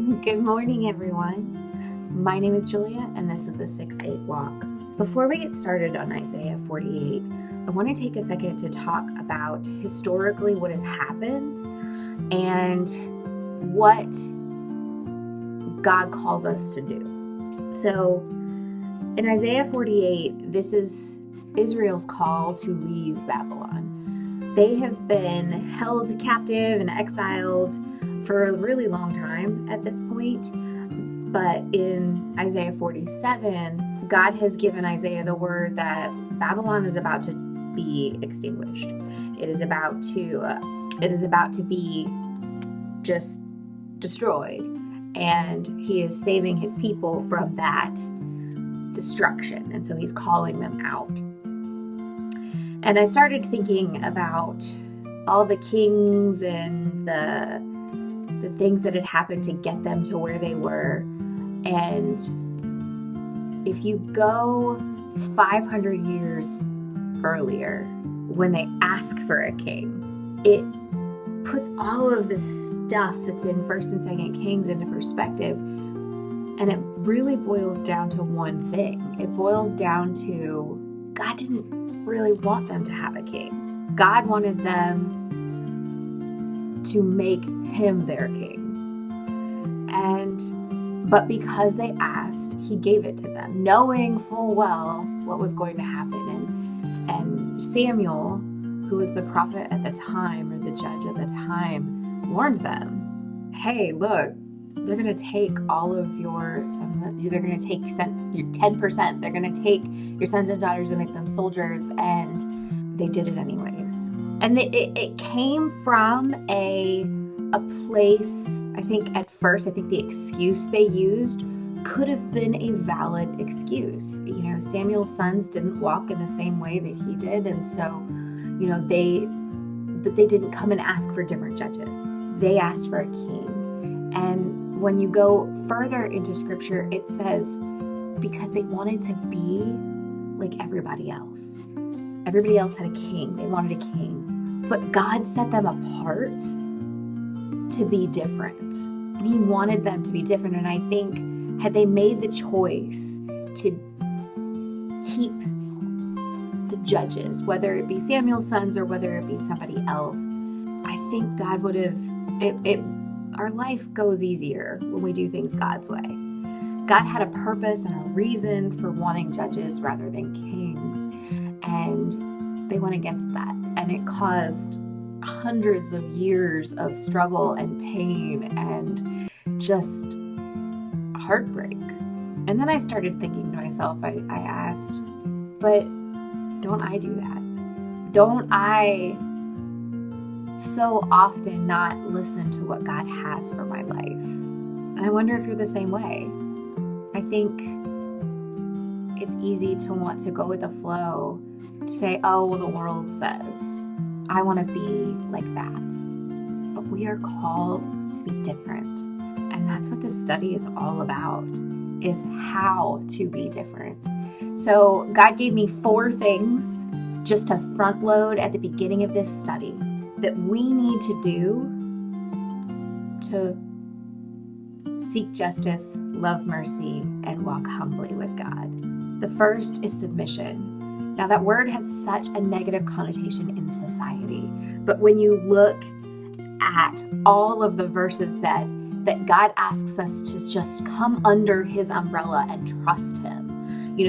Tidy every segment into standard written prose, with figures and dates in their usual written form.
Good morning, everyone. My name is Julia, and this is the 6-8 Walk. Before we get started on Isaiah 48, I want to take a second to talk about historically what has happened and what God calls us to do. So, in Isaiah 48, this is Israel's call to leave Babylon. They have been held captive and exiled for a really long time at this point. But in Isaiah 47, God has given Isaiah the word that Babylon is about to be extinguished. It is about to be just destroyed, and he is saving his people from that destruction, and so he's calling them out. And I started thinking about all the kings and the things that had happened to get them to where they were. And if you go 500 years earlier, when they ask for a king, it puts all of this stuff that's in 1st and 2nd Kings into perspective. And it really boils down to one thing. It boils down to God didn't really want them to have a king. God wanted them to make him their king. But because they asked, he gave it to them, knowing full well what was going to happen. And Samuel, who was the prophet at the time, or the judge at the time, warned them, hey, look, they're going to take all of your sons. They're going to take your 10%. They're going to take your sons and daughters and make them soldiers. And they did it anyways. And it came from a place, I think the excuse they used could have been a valid excuse. Samuel's sons didn't walk in the same way that he did. And so, but they didn't come and ask for different judges. They asked for a king. And when you go further into scripture, it says, because they wanted to be like everybody else. Everybody else had a king. They wanted a king. But God set them apart to be different. And he wanted them to be different. And I think had they made the choice to keep the judges, whether it be Samuel's sons or whether it be somebody else, I think God would have, our life goes easier when we do things God's way. God had a purpose and a reason for wanting judges rather than kings. And they went against that. And it caused hundreds of years of struggle and pain and just heartbreak. And then I started thinking to myself, I asked, but don't I do that? Don't I so often not listen to what God has for my life? And I wonder if you're the same way. I think it's easy to want to go with the flow, to say, oh, well, the world says. I want to be like that. But we are called to be different. And that's what this study is all about, is how to be different. So God gave me 4 things just to front load at the beginning of this study that we need to do to seek justice, love mercy, and walk humbly with God. The first is submission. Now, that word has such a negative connotation in society, but when you look at all of the verses that God asks us to just come under his umbrella and trust him,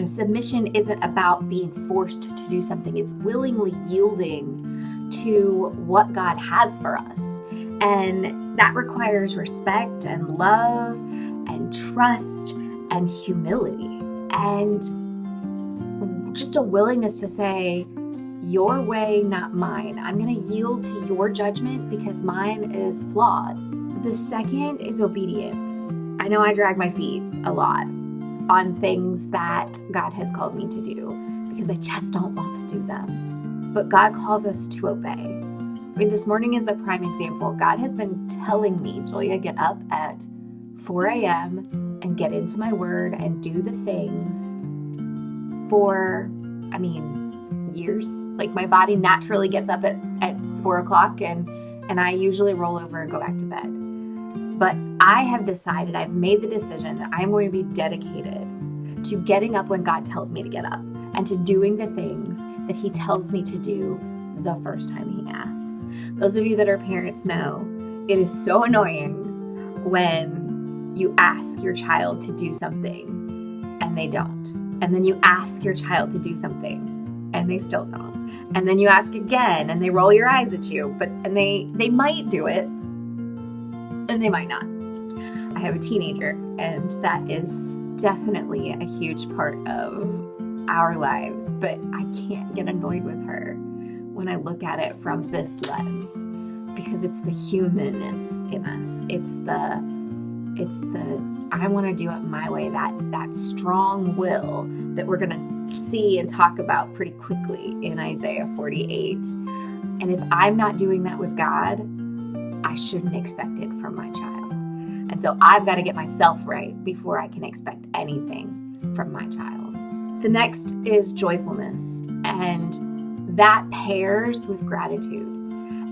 submission isn't about being forced to do something. It's willingly yielding to what God has for us. And that requires respect and love and trust and humility. And just a willingness to say, your way, not mine. I'm going to yield to your judgment because mine is flawed. The second is obedience. I know I drag my feet a lot on things that God has called me to do because I just don't want to do them. But God calls us to obey. This morning is the prime example. God has been telling me, Julia, get up at 4 a.m. and get into my word and do the things for, years. Like, my body naturally gets up at 4 o'clock and I usually roll over and go back to bed. But I have decided, I've made the decision that I'm going to be dedicated to getting up when God tells me to get up and to doing the things that He tells me to do the first time He asks. Those of you that are parents know it is so annoying when you ask your child to do something and they don't. And then you ask your child to do something and they still don't. And then you ask again and they roll your eyes at you, and they might do it and they might not. I have a teenager, and that is definitely a huge part of our lives, but I can't get annoyed with her when I look at it from this lens, because it's the humanness in us. It's the I want to do it my way, that strong will that we're going to see and talk about pretty quickly in Isaiah 48. And if I'm not doing that with God, I shouldn't expect it from my child. And so I've got to get myself right before I can expect anything from my child. The next is joyfulness, and that pairs with gratitude.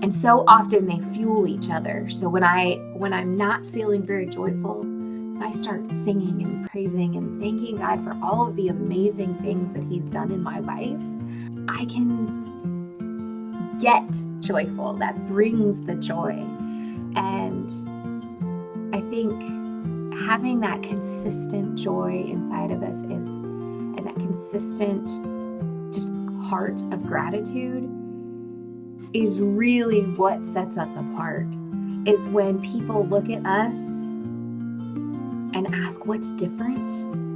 And so often they fuel each other. So when I'm not feeling very joyful, if I start singing and praising and thanking God for all of the amazing things that He's done in my life, I can get joyful. That brings the joy. And I think having that consistent joy inside of us and that consistent just heart of gratitude is really what sets us apart. Is when people look at us and ask what's different.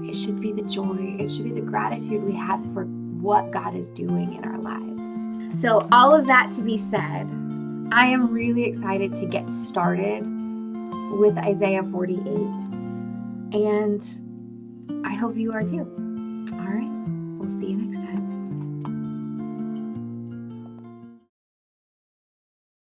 It should be the joy, it should be the gratitude we have for what God is doing in our lives. So all of that to be said, I am really excited to get started with Isaiah 48, and I hope you are too. All right, we'll see you next time.